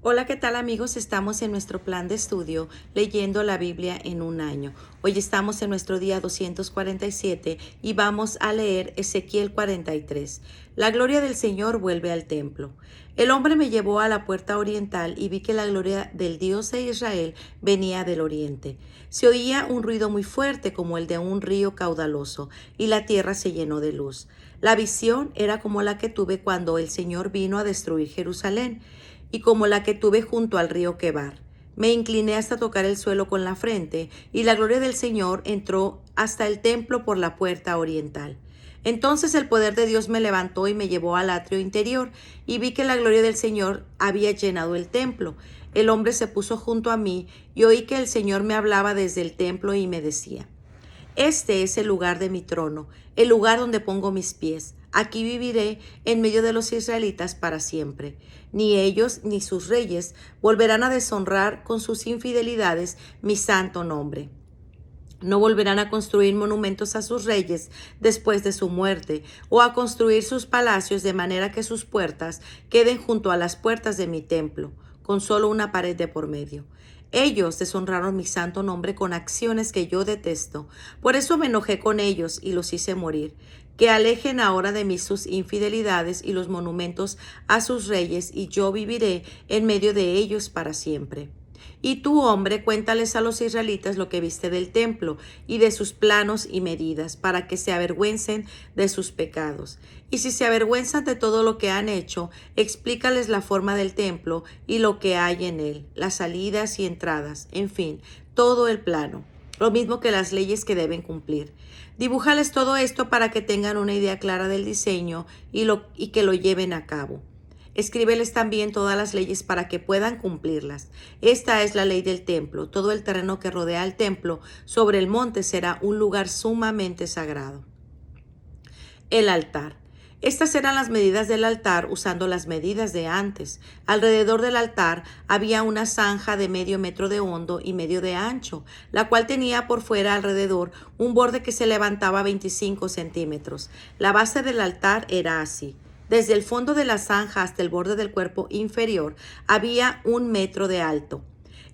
Hola, ¿qué tal amigos? Estamos en nuestro plan de estudio leyendo la Biblia en un año. Hoy estamos en nuestro día 247 y vamos a leer Ezequiel 43. La gloria del Señor vuelve al templo. El hombre me llevó a la puerta oriental y vi que la gloria del Dios de Israel venía del oriente. Se oía un ruido muy fuerte como el de un río caudaloso y la tierra se llenó de luz. La visión era como la que tuve cuando el Señor vino a destruir Jerusalén y como la que tuve junto al río Quebar. Me incliné hasta tocar el suelo con la frente, y la gloria del Señor entró hasta el templo por la puerta oriental. Entonces el poder de Dios me levantó y me llevó al atrio interior, y vi que la gloria del Señor había llenado el templo. El hombre se puso junto a mí, y oí que el Señor me hablaba desde el templo y me decía: este es el lugar de mi trono, el lugar donde pongo mis pies. Aquí viviré en medio de los israelitas para siempre. Ni ellos ni sus reyes volverán a deshonrar con sus infidelidades mi santo nombre. No volverán a construir monumentos a sus reyes después de su muerte, o a construir sus palacios de manera que sus puertas queden junto a las puertas de mi templo, con solo una pared de por medio. Ellos deshonraron mi santo nombre con acciones que yo detesto. Por eso me enojé con ellos y los hice morir. Que alejen ahora de mí sus infidelidades y los monumentos a sus reyes, y yo viviré en medio de ellos para siempre. Y tú, hombre, cuéntales a los israelitas lo que viste del templo y de sus planos y medidas, para que se avergüencen de sus pecados. Y si se avergüenzan de todo lo que han hecho, explícales la forma del templo y lo que hay en él, las salidas y entradas, en fin, todo el plano, lo mismo que las leyes que deben cumplir. Dibújales todo esto para que tengan una idea clara del diseño y que lo lleven a cabo. Escríbeles también todas las leyes para que puedan cumplirlas. Esta es la ley del templo. Todo el terreno que rodea el templo sobre el monte será un lugar sumamente sagrado. El altar. Estas eran las medidas del altar usando las medidas de antes. Alrededor del altar había una zanja de medio metro de hondo y medio de ancho, la cual tenía por fuera alrededor un borde que se levantaba 25 centímetros. La base del altar era así. Desde el fondo de la zanja hasta el borde del cuerpo inferior había 1 metro de alto.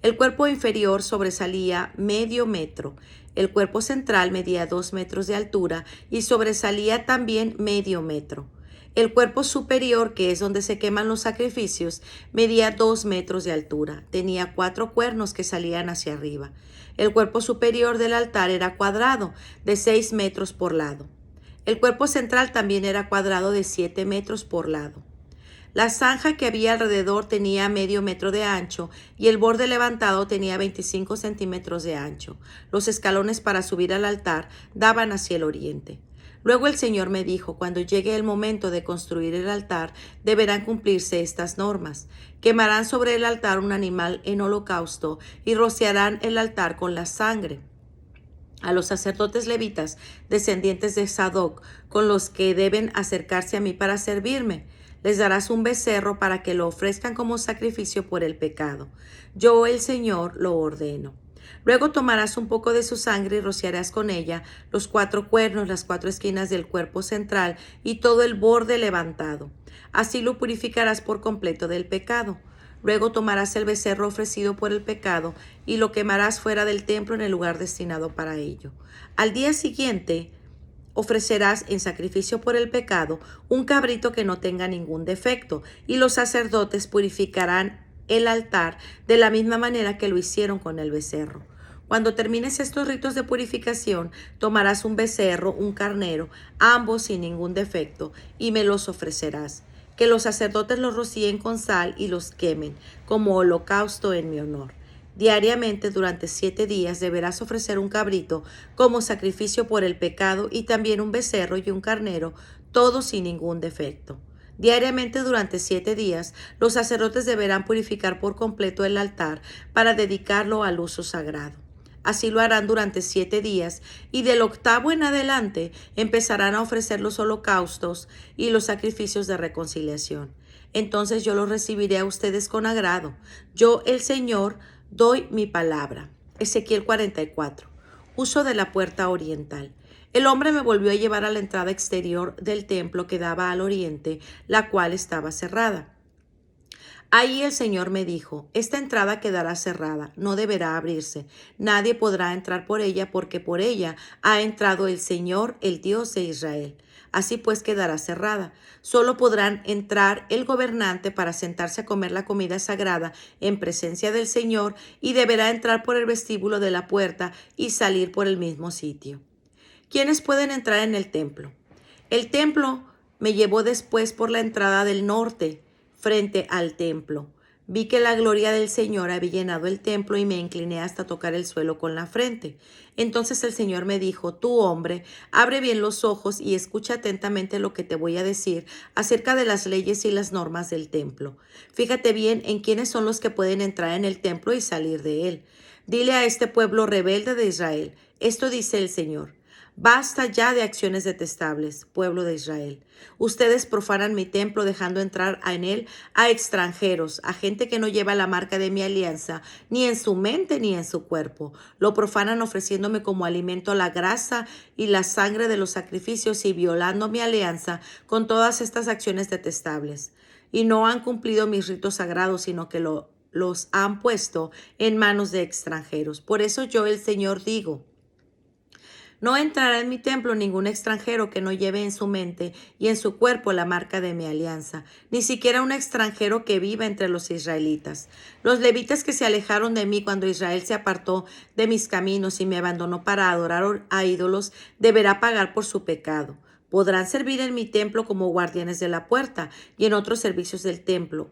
El cuerpo inferior sobresalía medio metro. El cuerpo central medía 2 metros de altura y sobresalía también medio metro. El cuerpo superior, que es donde se queman los sacrificios, medía 2 metros de altura. Tenía 4 cuernos que salían hacia arriba. El cuerpo superior del altar era cuadrado, de 6 metros por lado. El cuerpo central también era cuadrado de 7 metros por lado. La zanja que había alrededor tenía medio metro de ancho y el borde levantado tenía 25 centímetros de ancho. Los escalones para subir al altar daban hacia el oriente. Luego el Señor me dijo: cuando llegue el momento de construir el altar, deberán cumplirse estas normas. Quemarán sobre el altar un animal en holocausto y rociarán el altar con la sangre. A los sacerdotes levitas, descendientes de Sadoc, con los que deben acercarse a mí para servirme, les darás un becerro para que lo ofrezcan como sacrificio por el pecado. Yo, el Señor, lo ordeno. Luego tomarás un poco de su sangre y rociarás con ella los 4 cuernos, las 4 esquinas del cuerpo central y todo el borde levantado. Así lo purificarás por completo del pecado. Luego tomarás el becerro ofrecido por el pecado y lo quemarás fuera del templo en el lugar destinado para ello. Al día siguiente ofrecerás en sacrificio por el pecado un cabrito que no tenga ningún defecto, y los sacerdotes purificarán el altar de la misma manera que lo hicieron con el becerro. Cuando termines estos ritos de purificación, tomarás un becerro, un carnero, ambos sin ningún defecto, y me los ofrecerás. Que los sacerdotes los rocíen con sal y los quemen como holocausto en mi honor. Diariamente durante 7 días deberás ofrecer un cabrito como sacrificio por el pecado y también un becerro y un carnero, todos sin ningún defecto. Diariamente durante 7 días los sacerdotes deberán purificar por completo el altar para dedicarlo al uso sagrado. Así lo harán durante 7 días, y del 8º en adelante empezarán a ofrecer los holocaustos y los sacrificios de reconciliación. Entonces yo los recibiré a ustedes con agrado. Yo, el Señor, doy mi palabra. Ezequiel 44. Uso de la puerta oriental. El hombre me volvió a llevar a la entrada exterior del templo que daba al oriente, la cual estaba cerrada. Ahí el Señor me dijo, esta entrada quedará cerrada, no deberá abrirse. Nadie podrá entrar por ella porque por ella ha entrado el Señor, el Dios de Israel. Así pues quedará cerrada. Solo podrán entrar el gobernante para sentarse a comer la comida sagrada en presencia del Señor y deberá entrar por el vestíbulo de la puerta y salir por el mismo sitio. ¿Quiénes pueden entrar en el templo? El templo me llevó después por la entrada del norte, frente al templo. Vi que la gloria del Señor había llenado el templo y me incliné hasta tocar el suelo con la frente. Entonces el Señor me dijo, tú hombre, abre bien los ojos y escucha atentamente lo que te voy a decir acerca de las leyes y las normas del templo. Fíjate bien en quiénes son los que pueden entrar en el templo y salir de él. Dile a este pueblo rebelde de Israel, esto dice el Señor. Basta ya de acciones detestables, pueblo de Israel. Ustedes profanan mi templo dejando entrar en él a extranjeros, a gente que no lleva la marca de mi alianza, ni en su mente ni en su cuerpo. Lo profanan ofreciéndome como alimento la grasa y la sangre de los sacrificios y violando mi alianza con todas estas acciones detestables. Y no han cumplido mis ritos sagrados, sino que los han puesto en manos de extranjeros. Por eso yo, el Señor, digo, no entrará en mi templo ningún extranjero que no lleve en su mente y en su cuerpo la marca de mi alianza, ni siquiera un extranjero que viva entre los israelitas. Los levitas que se alejaron de mí cuando Israel se apartó de mis caminos y me abandonó para adorar a ídolos, deberá pagar por su pecado. Podrán servir en mi templo como guardianes de la puerta y en otros servicios del templo.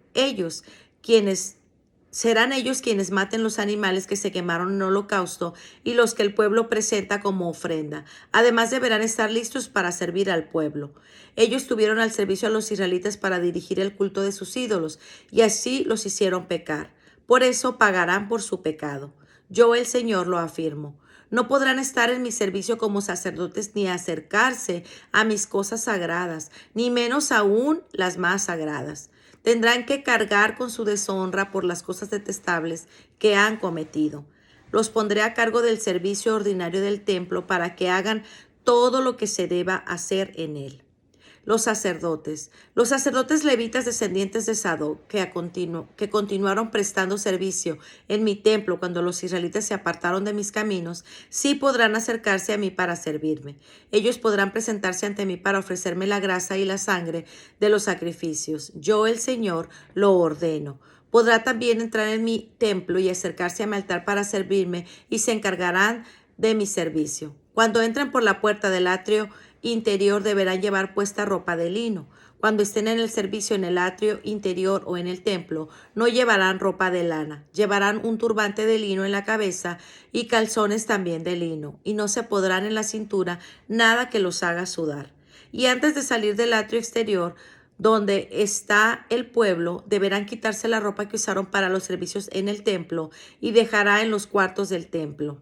Serán ellos quienes maten los animales que se quemaron en holocausto y los que el pueblo presenta como ofrenda. Además deberán estar listos para servir al pueblo. Ellos tuvieron al servicio a los israelitas para dirigir el culto de sus ídolos y así los hicieron pecar. Por eso pagarán por su pecado. Yo, el Señor, lo afirmo. No podrán estar en mi servicio como sacerdotes ni acercarse a mis cosas sagradas, ni menos aún las más sagradas. Tendrán que cargar con su deshonra por las cosas detestables que han cometido. Los pondré a cargo del servicio ordinario del templo para que hagan todo lo que se deba hacer en él. Los sacerdotes levitas descendientes de Sadoc que continuaron prestando servicio en mi templo cuando los israelitas se apartaron de mis caminos, sí podrán acercarse a mí para servirme. Ellos podrán presentarse ante mí para ofrecerme la grasa y la sangre de los sacrificios. Yo, el Señor, lo ordeno. Podrá también entrar en mi templo y acercarse a mi altar para servirme y se encargarán de mi servicio. Cuando entren por la puerta del atrio interior deberán llevar puesta ropa de lino. Cuando estén en el servicio en el atrio interior o en el templo, no llevarán ropa de lana. Llevarán un turbante de lino en la cabeza y calzones también de lino, y no se podrán en la cintura nada que los haga sudar. Y antes de salir del atrio exterior, donde está el pueblo, deberán quitarse la ropa que usaron para los servicios en el templo y dejará en los cuartos del templo.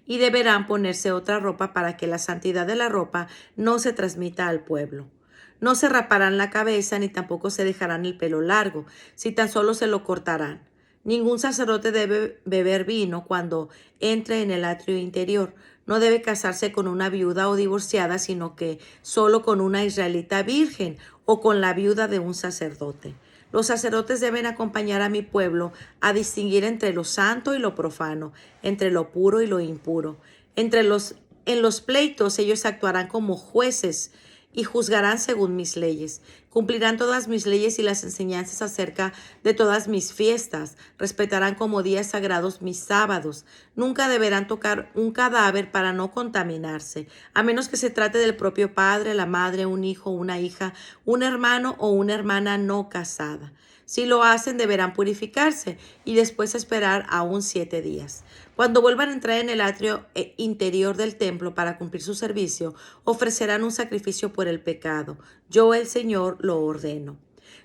Y deberán ponerse otra ropa para que la santidad de la ropa no se transmita al pueblo. No se raparán la cabeza ni tampoco se dejarán el pelo largo, si tan solo se lo cortarán. Ningún sacerdote debe beber vino cuando entre en el atrio interior. No debe casarse con una viuda o divorciada, sino que solo con una israelita virgen o con la viuda de un sacerdote. Los sacerdotes deben acompañar a mi pueblo a distinguir entre lo santo y lo profano, entre lo puro y lo impuro. En los pleitos ellos actuarán como jueces y juzgarán según mis leyes. Cumplirán todas mis leyes y las enseñanzas acerca de todas mis fiestas. Respetarán como días sagrados mis sábados. Nunca deberán tocar un cadáver para no contaminarse, a menos que se trate del propio padre, la madre, un hijo, una hija, un hermano o una hermana no casada. Si lo hacen, deberán purificarse y después esperar aún 7 días. Cuando vuelvan a entrar en el atrio interior del templo para cumplir su servicio, ofrecerán un sacrificio por el pecado. Yo, el Señor, lo ordeno.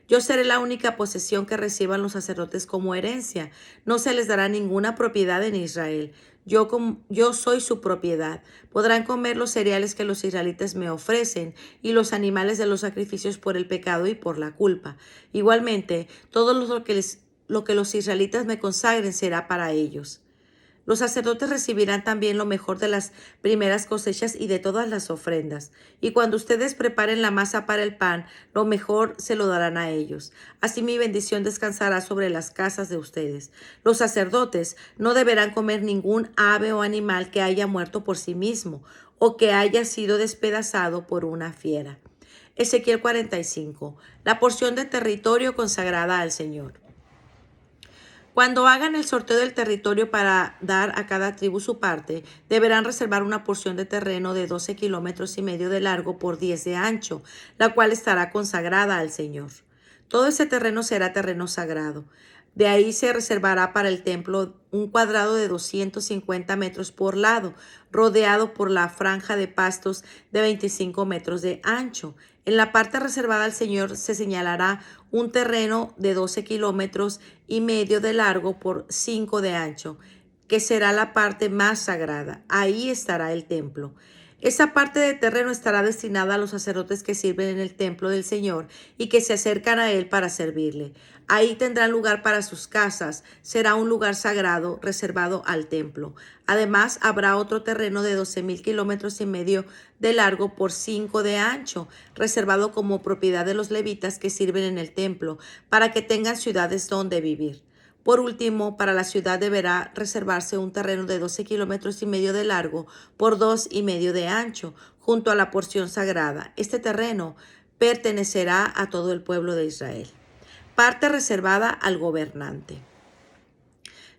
Yo seré la única posesión que reciban los sacerdotes como herencia. No se les dará ninguna propiedad en Israel. Yo soy su propiedad. Podrán comer los cereales que los israelitas me ofrecen y los animales de los sacrificios por el pecado y por la culpa. Igualmente, todo lo que los israelitas me consagren será para ellos. Los sacerdotes recibirán también lo mejor de las primeras cosechas y de todas las ofrendas. Y cuando ustedes preparen la masa para el pan, lo mejor se lo darán a ellos. Así mi bendición descansará sobre las casas de ustedes. Los sacerdotes no deberán comer ningún ave o animal que haya muerto por sí mismo o que haya sido despedazado por una fiera. Ezequiel 45. La porción de territorio consagrada al Señor. Cuando hagan el sorteo del territorio para dar a cada tribu su parte, deberán reservar una porción de terreno de 12 kilómetros y medio de largo por 10 de ancho, la cual estará consagrada al Señor. Todo ese terreno será terreno sagrado. De ahí se reservará para el templo un cuadrado de 250 metros por lado, rodeado por la franja de pastos de 25 metros de ancho. En la parte reservada al Señor se señalará un terreno de 12 kilómetros y medio de largo por 5 de ancho, que será la parte más sagrada. Ahí estará el templo. Esa parte de terreno estará destinada a los sacerdotes que sirven en el templo del Señor y que se acercan a Él para servirle. Ahí tendrán lugar para sus casas. Será un lugar sagrado reservado al templo. Además, habrá otro terreno de 12,000 kilómetros y medio de largo por 5 de ancho, reservado como propiedad de los levitas que sirven en el templo, para que tengan ciudades donde vivir. Por último, para la ciudad deberá reservarse un terreno de 12 kilómetros y medio de largo por 2,5 de ancho, junto a la porción sagrada. Este terreno pertenecerá a todo el pueblo de Israel. Parte reservada al gobernante.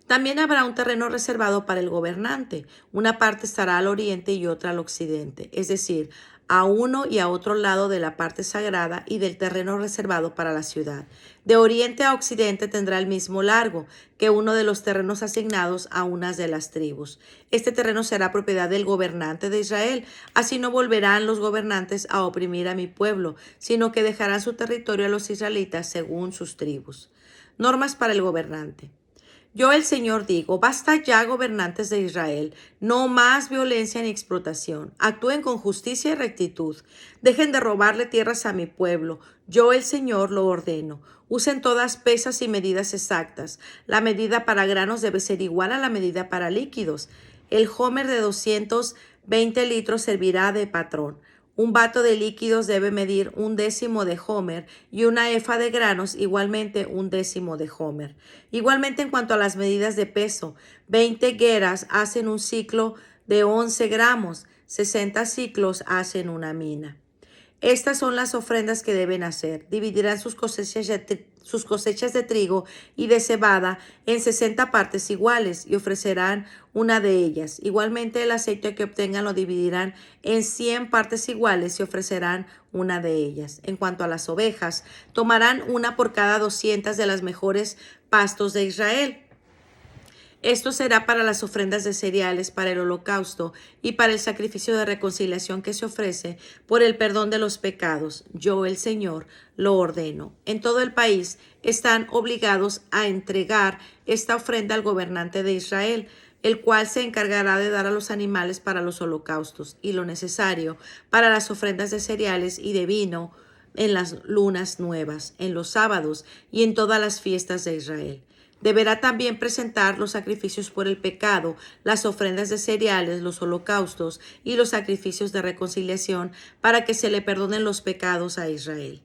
También habrá un terreno reservado para el gobernante. Una parte estará al oriente y otra al occidente, es decir, a uno y a otro lado de la parte sagrada y del terreno reservado para la ciudad. De oriente a occidente tendrá el mismo largo que uno de los terrenos asignados a unas de las tribus. Este terreno será propiedad del gobernante de Israel. Así no volverán los gobernantes a oprimir a mi pueblo, sino que dejarán su territorio a los israelitas según sus tribus. Normas para el gobernante. Yo el Señor digo, basta ya, gobernantes de Israel, no más violencia ni explotación. Actúen con justicia y rectitud. Dejen de robarle tierras a mi pueblo. Yo el Señor lo ordeno. Usen todas pesas y medidas exactas. La medida para granos debe ser igual a la medida para líquidos. El homer de 220 litros servirá de patrón. Un bato de líquidos debe medir 1/10 de homer y una efa de granos igualmente 1/10 de homer. Igualmente en cuanto a las medidas de peso, 20 geras hacen un ciclo de 11 gramos, 60 ciclos hacen una mina. Estas son las ofrendas que deben hacer. Dividirán sus cosechas de trigo y de cebada en 60 partes iguales y ofrecerán una de ellas. Igualmente el aceite que obtengan lo dividirán en 100 partes iguales y ofrecerán una de ellas. En cuanto a las ovejas, tomarán una por cada 200 de las mejores pastos de Israel. Esto será para las ofrendas de cereales, para el holocausto y para el sacrificio de reconciliación que se ofrece por el perdón de los pecados. Yo, el Señor, lo ordeno. En todo el país están obligados a entregar esta ofrenda al gobernante de Israel, el cual se encargará de dar a los animales para los holocaustos y lo necesario para las ofrendas de cereales y de vino en las lunas nuevas, en los sábados y en todas las fiestas de Israel. Deberá también presentar los sacrificios por el pecado, las ofrendas de cereales, los holocaustos y los sacrificios de reconciliación para que se le perdonen los pecados a Israel.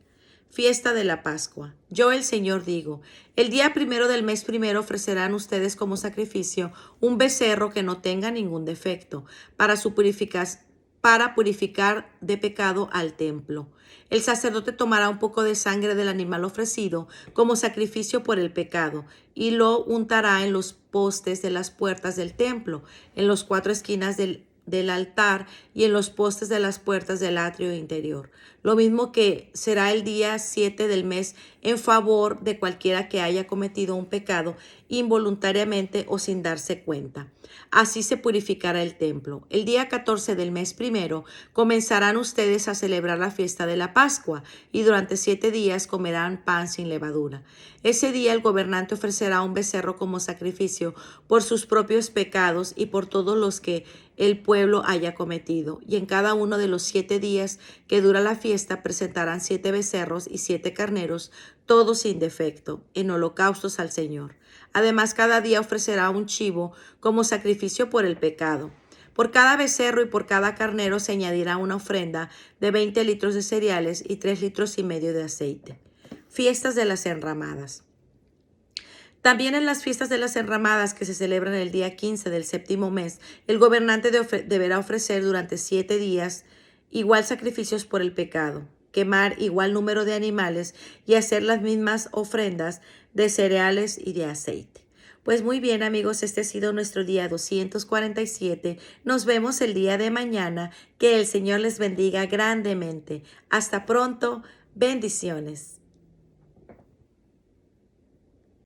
Fiesta de la Pascua. Yo el Señor digo, el día 1 del mes primero ofrecerán ustedes como sacrificio un becerro que no tenga ningún defecto para purificar de pecado al templo. El sacerdote tomará un poco de sangre del animal ofrecido como sacrificio por el pecado y lo untará en los postes de las puertas del templo, en las 4 esquinas del altar y en los postes de las puertas del atrio interior. Lo mismo que será el día 7 del mes en favor de cualquiera que haya cometido un pecado involuntariamente o sin darse cuenta. Así se purificará el templo. El día 14 del mes primero comenzarán ustedes a celebrar la fiesta de la Pascua y durante 7 días comerán pan sin levadura. Ese día el gobernante ofrecerá un becerro como sacrificio por sus propios pecados y por todos los que el pueblo haya cometido. Y en cada uno de los 7 días que dura la fiesta presentarán 7 becerros y 7 carneros, todo sin defecto, en holocaustos al Señor. Además, cada día ofrecerá un chivo como sacrificio por el pecado. Por cada becerro y por cada carnero se añadirá una ofrenda de 20 litros de cereales y 3,5 litros de aceite. Fiestas de las enramadas. También en las fiestas de las enramadas que se celebran el día 15 del séptimo mes, el gobernante deberá ofrecer durante 7 días igual sacrificios por el pecado, quemar igual número de animales y hacer las mismas ofrendas de cereales y de aceite. Pues muy bien, amigos, este ha sido nuestro día 247. Nos vemos el día de mañana. Que el Señor les bendiga grandemente. Hasta pronto. Bendiciones.